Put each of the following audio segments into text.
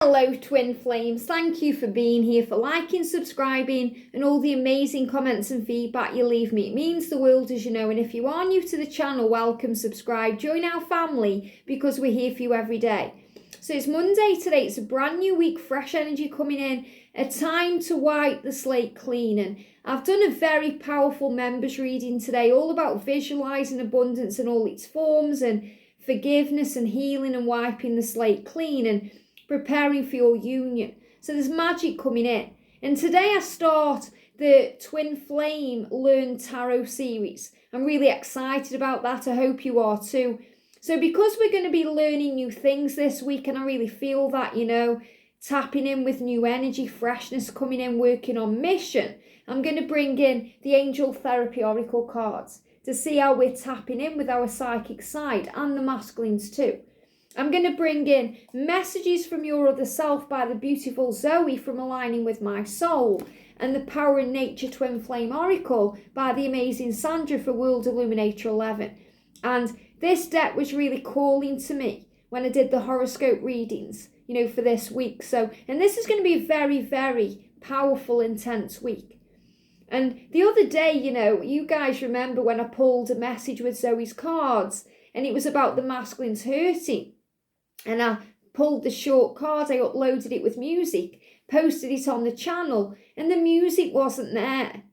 Hello twin flames, thank you for being here, for liking, subscribing and all the amazing comments and feedback you leave me. It means the world, as you know, and if you are new to the channel, welcome, subscribe, join our family because we're here for you every day. So it's Monday today, it's a brand new week, fresh energy coming in, a time to wipe the slate clean. And I've done a very powerful members reading today, all about visualising abundance in all its forms and forgiveness and healing and wiping the slate clean and preparing for your union. So there's magic coming in. And today I start the Twin Flame Learn Tarot series. I'm really excited about that. I hope you are too. So because we're going to be learning new things this week, and I really feel that, tapping in with new energy, freshness coming in, working on mission, I'm going to bring in the Angel Therapy Oracle cards to see how we're tapping in with our psychic side and the masculines too. I'm going to bring in messages from your other self by the beautiful Zoe from Aligning with My Soul, and the Power in Nature Twin Flame Oracle by the amazing Sandra for World Illuminator 11. And this deck was really calling to me when I did the horoscope readings, for this week. And this is going to be a very, very powerful, intense week. And the other day, you guys remember when I pulled a message with Zoe's cards and it was about the masculines hurting. And I pulled the short card, I uploaded it with music, posted it on the channel, and the music wasn't there.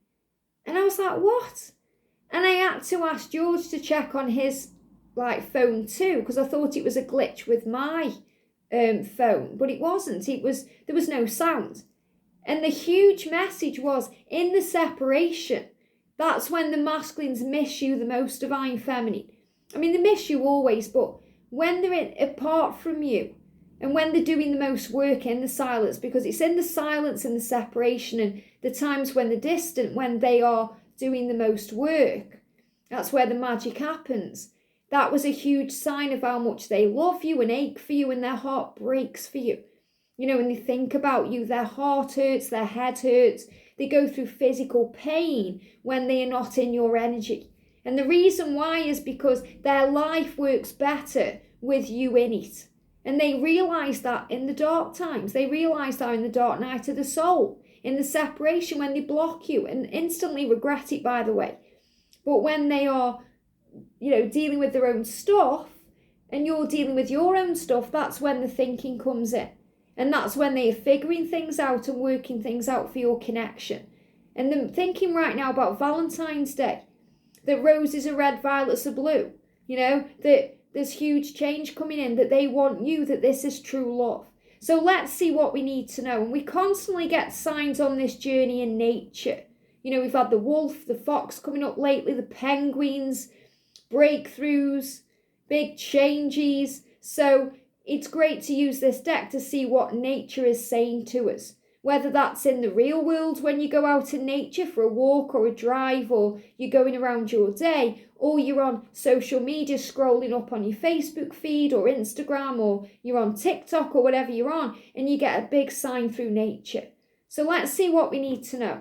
And I was like, what? And I had to ask George to check on his phone too, because I thought it was a glitch with my phone, but it wasn't. There was no sound. And the huge message was, in the separation, that's when the masculines miss you the most, divine feminine. I mean, they miss you always, but when they're apart from you and when they're doing the most work in the silence, because it's in the silence and the separation and the times when they're distant, when they are doing the most work, that's where the magic happens. That was a huge sign of how much they love you and ache for you and their heart breaks for you. When they think about you, their heart hurts, their head hurts. They go through physical pain when they are not in your energy. And the reason why is because their life works better with you in it. And they realise that in the dark times. They realise that in the dark night of the soul, in the separation, when they block you and instantly regret it, by the way. But when they are, dealing with their own stuff and you're dealing with your own stuff, that's when the thinking comes in. And that's when they are figuring things out and working things out for your connection. And they're thinking right now about Valentine's Day, that roses are red, violets are blue, that there's huge change coming in, that they want you, that this is true love. So let's see what we need to know. And we constantly get signs on this journey in nature. We've had the wolf, the fox coming up lately, the penguins, breakthroughs, big changes. So it's great to use this deck to see what nature is saying to us. Whether that's in the real world when you go out in nature for a walk or a drive, or you're going around your day, or you're on social media scrolling up on your Facebook feed or Instagram, or you're on TikTok or whatever you're on, and you get a big sign through nature. So let's see what we need to know.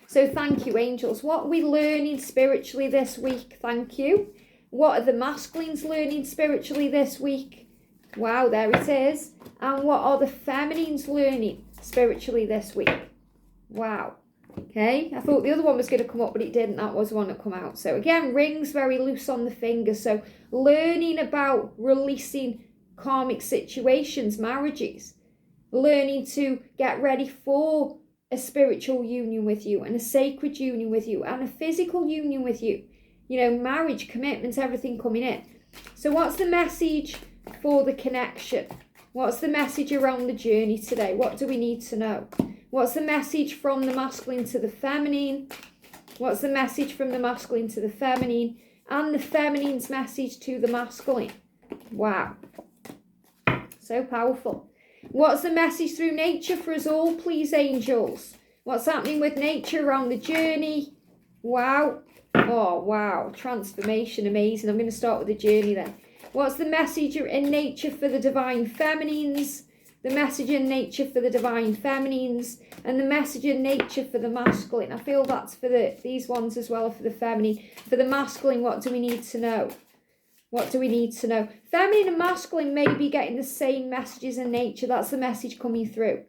So thank you, angels. What are we learning spiritually this week? Thank you. What are the masculines learning spiritually this week? Wow, there it is. And what are the feminines learning spiritually this week? Wow. Okay, I thought the other one was going to come up, but it didn't. That was the one that come out. So again, rings very loose on the fingers. So learning about releasing karmic situations, marriages, learning to get ready for a spiritual union with you and a sacred union with you and a physical union with you. Marriage, commitments, everything coming in. So what's the message for the connection? What's the message around the journey today? What do we need to know? What's the message from the masculine to the feminine? What's the message from the masculine to the feminine? And the feminine's message to the masculine. Wow. So powerful. What's the message through nature for us all, please, angels? What's happening with nature around the journey? Wow. Oh, wow. Transformation. Amazing. I'm going to start with the journey then. What's the message in nature for the divine feminines? The message in nature for the divine feminines. And the message in nature for the masculine. I feel that's for these ones as well, for the feminine. For the masculine, what do we need to know? What do we need to know? Feminine and masculine may be getting the same messages in nature. That's the message coming through.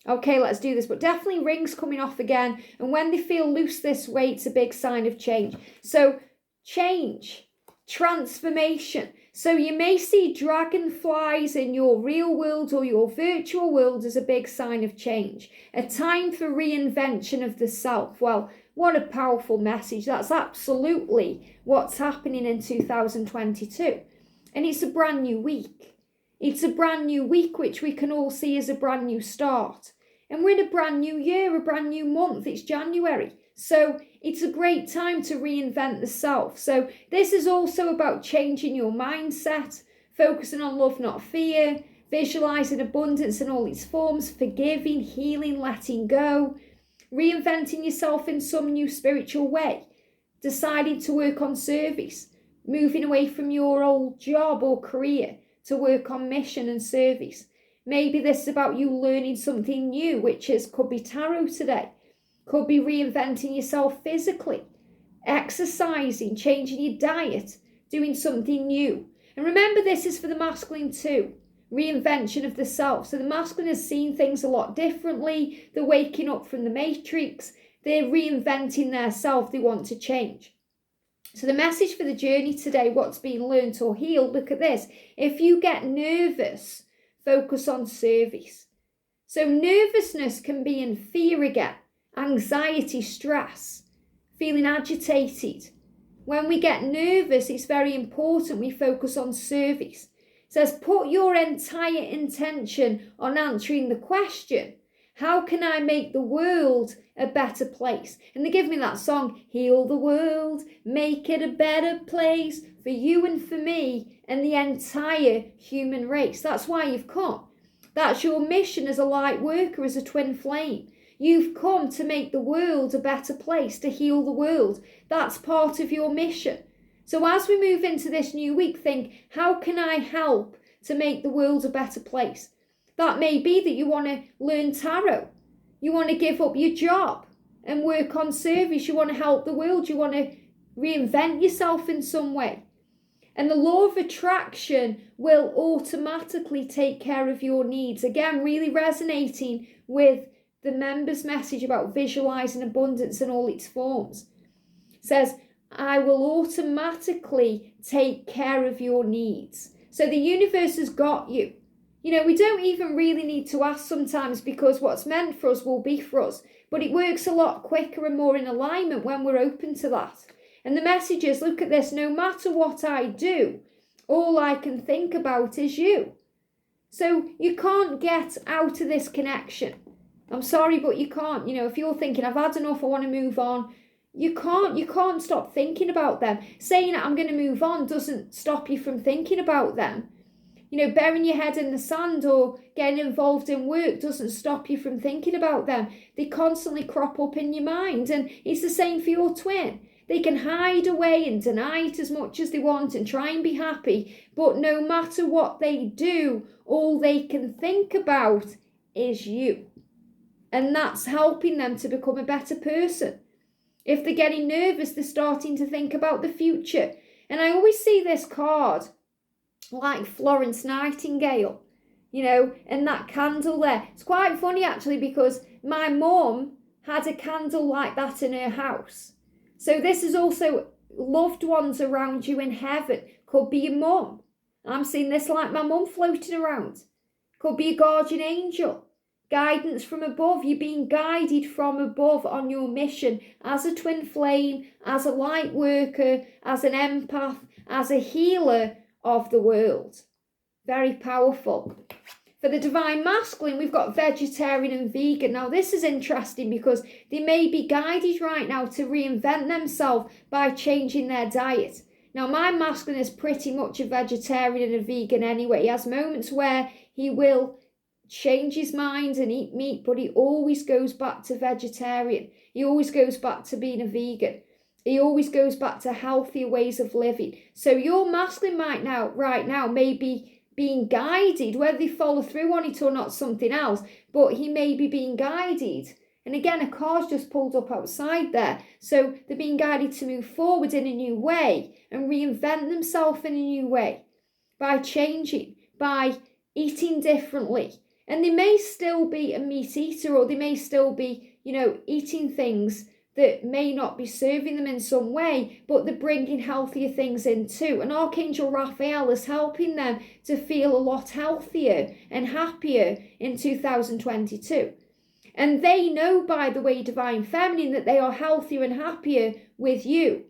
Okay, let's do this. But definitely rings coming off again. And when they feel loose this way, it's a big sign of change. So change, transformation. So you may see dragonflies in your real world or your virtual world as a big sign of change. A time for reinvention of the self. Well, what a powerful message. That's absolutely what's happening in 2022. And it's a brand new week. It's a brand new week, which we can all see as a brand new start. And we're in a brand new year, a brand new month. It's January. So it's a great time to reinvent the self. So this is also about changing your mindset, focusing on love, not fear, visualizing abundance in all its forms, forgiving, healing, letting go, reinventing yourself in some new spiritual way, deciding to work on service, moving away from your old job or career to work on mission and service. Maybe this is about you learning something new, which could be tarot today. Could be reinventing yourself physically, exercising, changing your diet, doing something new. And remember, this is for the masculine too. Reinvention of the self. So the masculine has seen things a lot differently. They're waking up from the matrix. They're reinventing their self. They want to change. So the message for the journey today, what's being learned or healed, look at this. If you get nervous, focus on service. So nervousness can be in fear again, anxiety, stress, feeling agitated. When we get nervous, it's very important we focus on service. It says, put your entire intention on answering the question, how can I make the world a better place? And they give me that song, heal the world, make it a better place for you and for me and the entire human race. That's why you've come. That's your mission as a light worker, as a twin flame. You've come to make the world a better place, to heal the world. That's part of your mission. So as we move into this new week, think, how can I help to make the world a better place? That may be that you want to learn tarot. You want to give up your job and work on service. You want to help the world. You want to reinvent yourself in some way. And the law of attraction will automatically take care of your needs. Again, really resonating with the members' message about visualizing abundance in all its forms. It says, I will automatically take care of your needs. So the universe has got you. You know, we don't even really need to ask sometimes, because what's meant for us will be for us. But it works a lot quicker and more in alignment when we're open to that. And the message is, look at this, no matter what I do, all I can think about is you. So you can't get out of this connection. I'm sorry, but you can't. You know, if you're thinking, I've had enough, I want to move on, you can't stop thinking about them. Saying I'm going to move on doesn't stop you from thinking about them. You know, burying your head in the sand or getting involved in work doesn't stop you from thinking about them. They constantly crop up in your mind. And it's the same for your twin. They can hide away and deny it as much as they want and try and be happy. But no matter what they do, all they can think about is you. And that's helping them to become a better person. If they're getting nervous, they're starting to think about the future. And I always see this card like Florence Nightingale, you know, and that candle there. It's quite funny actually, because my mum had a candle like that in her house. So this is also loved ones around you in heaven. Could be your mum. I'm seeing this like my mum floating around. Could be a guardian angel. Guidance from above. You're being guided from above on your mission as a twin flame, as a light worker, as an empath, as a healer of the world. Very powerful. For the divine masculine, we've got vegetarian and vegan. Now, this is interesting because they may be guided right now to reinvent themselves by changing their diet. Now, my masculine is pretty much a vegetarian and a vegan anyway. He has moments where he will change his mind and eat meat, but he always goes back to vegetarian. He always goes back to being a vegan. He always goes back to healthier ways of living. So your masculine right now may be being guided, whether they follow through on it or not, something else, but he may be being guided And again, a car's just pulled up outside there. So they're being guided to move forward in a new way and reinvent themselves in a new way by changing, by eating differently. And they may still be a meat eater, or they may still be, eating things that may not be serving them in some way, but they're bringing healthier things in too. And Archangel Raphael is helping them to feel a lot healthier and happier in 2022. And they know, by the way, Divine Feminine, that they are healthier and happier with you.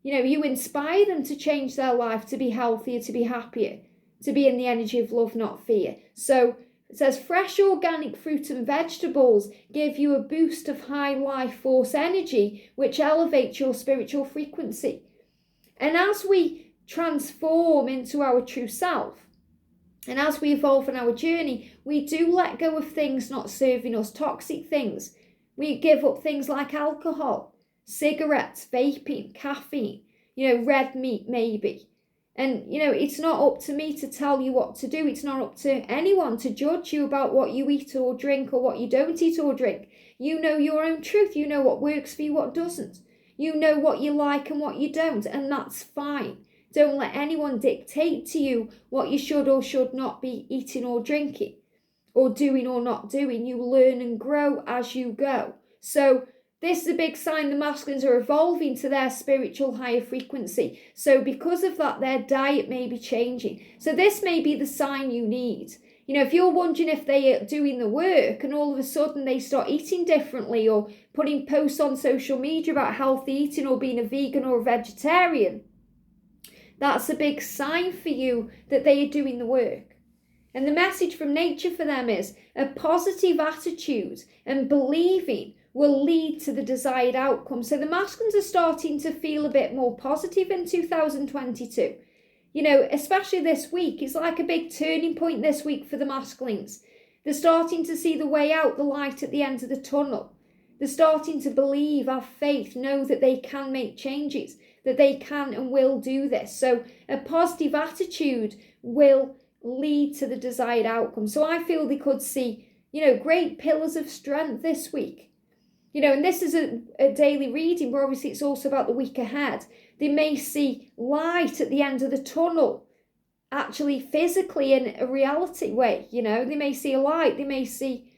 You inspire them to change their life, to be healthier, to be happier, to be in the energy of love, not fear. So it says, fresh organic fruit and vegetables give you a boost of high life force energy, which elevates your spiritual frequency. And as we transform into our true self, and as we evolve on our journey, we do let go of things not serving us, toxic things. We give up things like alcohol, cigarettes, vaping, caffeine, red meat maybe. And, it's not up to me to tell you what to do. It's not up to anyone to judge you about what you eat or drink or what you don't eat or drink. You know your own truth. You know what works for you, what doesn't. You know what you like and what you don't, and that's fine. Don't let anyone dictate to you what you should or should not be eating or drinking, or doing or not doing. You learn and grow as you go. So this is a big sign the masculines are evolving to their spiritual higher frequency. So because of that, their diet may be changing. So this may be the sign you need. If you're wondering if they are doing the work and all of a sudden they start eating differently or putting posts on social media about healthy eating or being a vegan or a vegetarian, that's a big sign for you that they are doing the work. And the message from nature for them is a positive attitude and believing will lead to the desired outcome. So the masculines are starting to feel a bit more positive in 2022. Especially this week, it's like a big turning point this week for the masculines. They're starting to see the way out, the light at the end of the tunnel. They're starting to believe, have faith, know that they can make changes, that they can and will do this. So a positive attitude will lead to the desired outcome. So I feel they could see, great pillars of strength this week. And this is a daily reading, but obviously it's also about the week ahead. They may see light at the end of the tunnel, actually physically in a reality way. They may see a light, they may see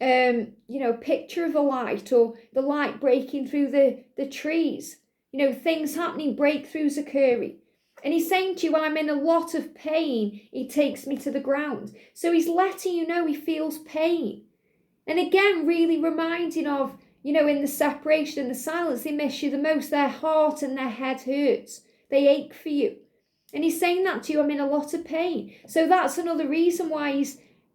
picture of a light, or the light breaking through the trees, things happening, breakthroughs occurring. And he's saying to you, I'm in a lot of pain, it takes me to the ground. So he's letting you know he feels pain. And again, really reminding of, in the separation and the silence, they miss you the most. Their heart and their head hurts. They ache for you. And he's saying that to you, I'm in a lot of pain. So that's another reason why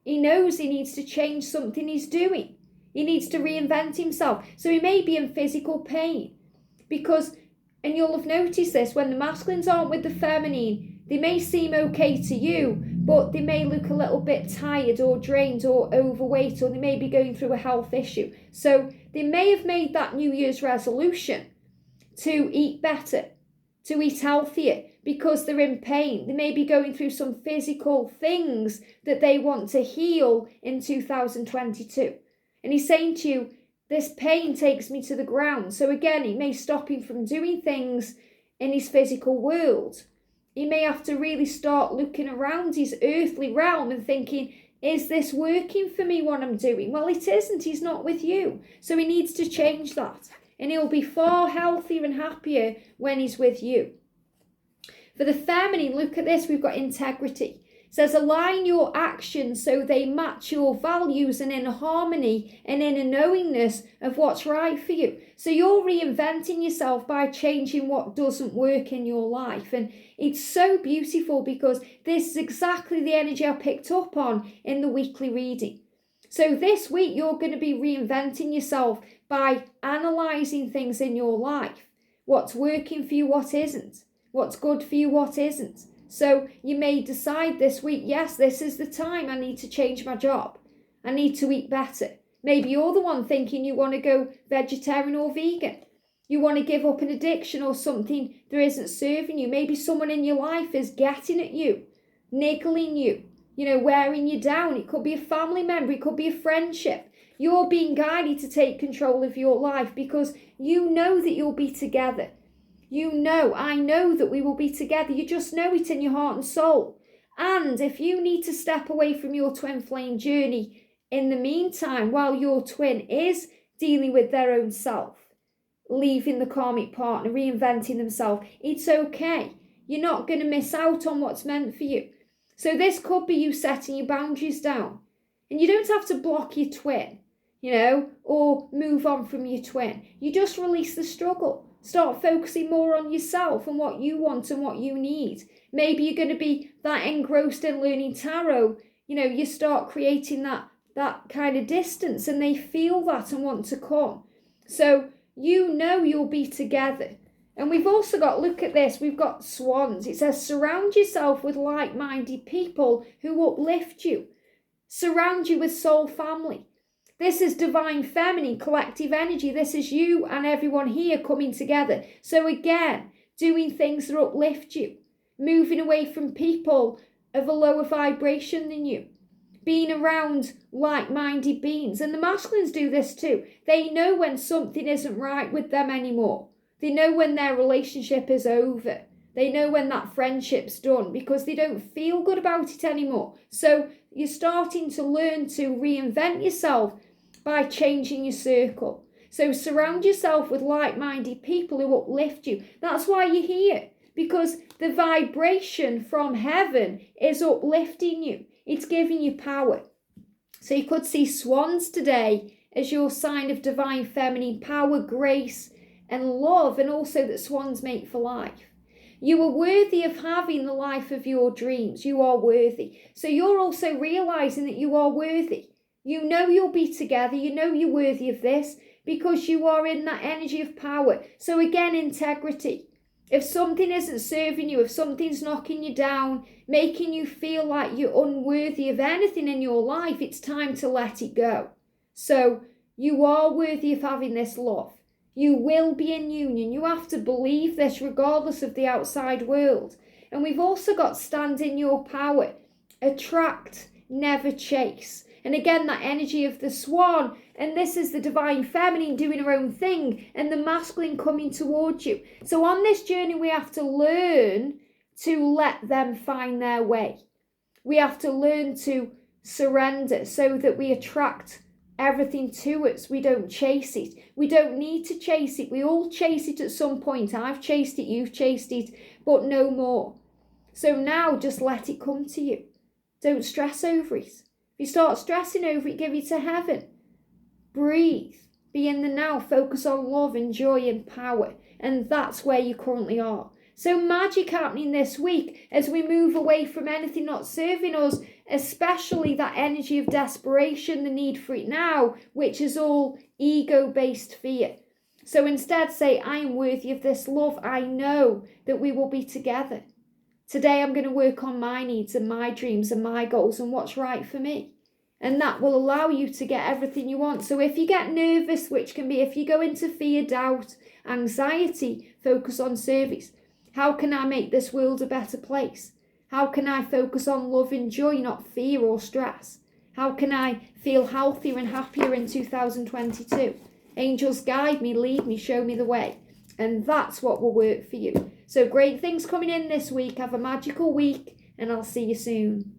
he knows he needs to change something he's doing. He needs to reinvent himself. So he may be in physical pain because, and you'll have noticed this, when the masculines aren't with the feminine, they may seem okay to you, but they may look a little bit tired or drained or overweight, or they may be going through a health issue. So they may have made that New Year's resolution to eat better, to eat healthier, because they're in pain. They may be going through some physical things that they want to heal in 2022. And he's saying to you, this pain takes me to the ground. So again, it may stop him from doing things in his physical world. He may have to really start looking around his earthly realm and thinking, is this working for me, what I'm doing? Well, it isn't. He's not with you. So he needs to change that. And he'll be far healthier and happier when he's with you. For the feminine, look at this. We've got integrity. It says, align your actions so they match your values and in harmony and in a knowingness of what's right for you. So you're reinventing yourself by changing what doesn't work in your life. And it's so beautiful because this is exactly the energy I picked up on in the weekly reading. So this week, you're going to be reinventing yourself by analysing things in your life. What's working for you, what isn't. What's good for you, what isn't. So you may decide this week, yes, this is the time. I need to change my job. I need to eat better. Maybe you're the one thinking you want to go vegetarian or vegan. You want to give up an addiction or something that isn't serving you. Maybe someone in your life is getting at you, niggling you, wearing you down. It could be a family member. It could be a friendship. You're being guided to take control of your life because you know that you'll be together. I know that we will be together. You just know it in your heart and soul. And if you need to step away from your twin flame journey in the meantime, while your twin is dealing with their own self, leaving the karmic partner, reinventing themselves, it's okay. You're not going to miss out on what's meant for you. So this could be you setting your boundaries down. And you don't have to block your twin, or move on from your twin. You just release the struggle. Start focusing more on yourself and what you want and what you need. Maybe you're going to be that engrossed in learning tarot. You start creating that kind of distance, and they feel that and want to come. So you'll be together. And we've also got, look at this, we've got swans. It says, surround yourself with like-minded people who uplift you. Surround you with soul family. This is divine feminine, collective energy. This is you and everyone here coming together. So again, doing things that uplift you. Moving away from people of a lower vibration than you. Being around like-minded beings. And the masculines do this too. They know when something isn't right with them anymore. They know when their relationship is over. They know when that friendship's done because they don't feel good about it anymore. So you're starting to learn to reinvent yourself by changing your circle. So surround yourself with like-minded people who uplift you. That's why you're here, because the vibration from heaven is uplifting you. It's giving you power. So you could see swans today as your sign of divine feminine power, grace, and love, and also that swans mate for life. You are worthy of having the life of your dreams. You are worthy. So you're also realizing that you are worthy. You know you'll be together. You know you're worthy of this because you are in that energy of power. So again, integrity. If something isn't serving you, if something's knocking you down, making you feel like you're unworthy of anything in your life, it's time to let it go. So you are worthy of having this love. You will be in union. You have to believe this regardless of the outside world. And we've also got stand in your power. Attract, never chase. And again, that energy of the swan. And this is the divine feminine doing her own thing and the masculine coming towards you. So on this journey, we have to learn to let them find their way. We have to learn to surrender so that we attract everything to us. We don't chase it. We don't need to chase it. We all chase it at some point. I've chased it, you've chased it, but no more. So now just let it come to you. Don't stress over it. If you start stressing over it, give it to heaven. Breathe. Be in the now. Focus on love and joy and power. And that's where you currently are. So magic happening this week as we move away from anything not serving us, especially that energy of desperation, the need for it now, which is all ego-based fear. So instead say, I am worthy of this love. I know that we will be together. Today I'm going to work on my needs and my dreams and my goals and what's right for me. And that will allow you to get everything you want. So if you get nervous, which can be if you go into fear, doubt, anxiety, focus on service. How can I make this world a better place? How can I focus on love and joy, not fear or stress? How can I feel healthier and happier in 2022? Angels guide me, lead me, show me the way. And that's what will work for you. So great things coming in this week. Have a magical week and I'll see you soon.